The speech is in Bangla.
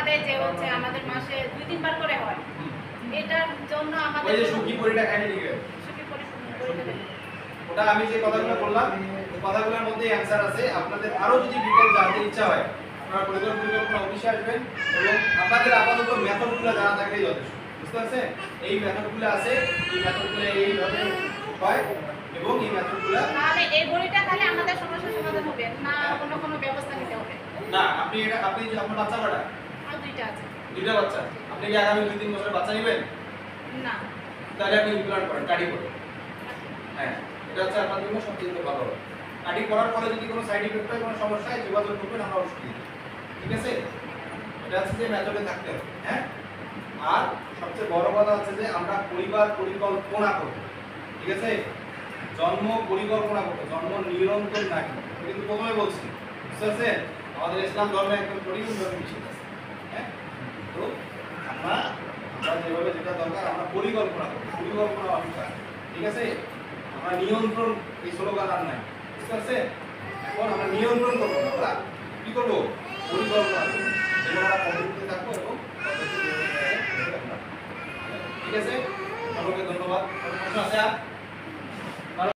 দেয় যে হচ্ছে আমাদের মাসে 2-3 বার করে হয়। এটার জন্য আমাদের ওই যে সুখী পরিটা খাইলে ঠিক আছে। সুখী পরিটা দেয়। ওটা আমি যে কথাগুলো বললাম ওই কথাগুলোর মধ্যে অ্যানসার আছে। আপনাদের আরো যদি ডিটেইল জানতে ইচ্ছা হয় আপনারা পরিকল্পনা অফিসে আসবেন এবং আপনাদের আপাতত মেথডগুলো জানা থাকলেই যথেষ্ট। বুঝতে পারছেন? এই মেথডগুলো আছে, এই মেথডগুলো এইভাবে হয় এবং এই মেথডগুলো তাহলে এই বইটা খালি আমাদের সমস্যার সমাধান হবে না, অন্য কোনো ব্যবস্থা নিতে হবে না। আপনি যে আপনার বাচ্চা কটা? আর 2টা আছে। 2টা বাচ্চা। আপনি কি আগামী 2-3 বছরে বাচ্চা নেবেন? না, তাহলে আপনি ইমপ্লান্ট করেন, কাটি করেন। হ্যাঁ, এটা হচ্ছে আপনার জন্য সবচেয়ে ভালো হবে। কাটি করার পরে যদি কোনো সাইড ইফেক্ট হয়, কোনো সমস্যা হয়, যোগাযোগ করবেন, আমরা ওষুধ দিই। ঠিক আছে? এটা হচ্ছে যে মেথডে থাকতে হবে। হ্যাঁ, আর সবচেয়ে বড় কথা হচ্ছে যে আমরা পরিবার পরিকল্পনা করব। ঠিক আছে? জন্ম পরিকল্পনা করব, জন্ম নিরন্তর না। কিন্তু প্রথমে বলছি, বুঝতে পারছেন? আমাদের ইসলাম ধর্মে একদম পরিপূর্ণভাবে নিষেধ আছে। হ্যাঁ, তো আমরা যেভাবে যেটা দরকার আমরা পরিকল্পনা করব, পরিকল্পনা অধিকার। ঠিক আছে? আমরা নিয়ন্ত্রণ, এই স্লোগান আর নাই। বুঝতে পারছেন? এখন আমরা নিয়ন্ত্রণ করবো, আমরা কি করবো? পরিকল্পনা করবো এবং আমরা পদ্ধতিতে থাকবো এবং ঠিক আছে? সকলকে ধন্যবাদ। প্রশ্ন আছে আর?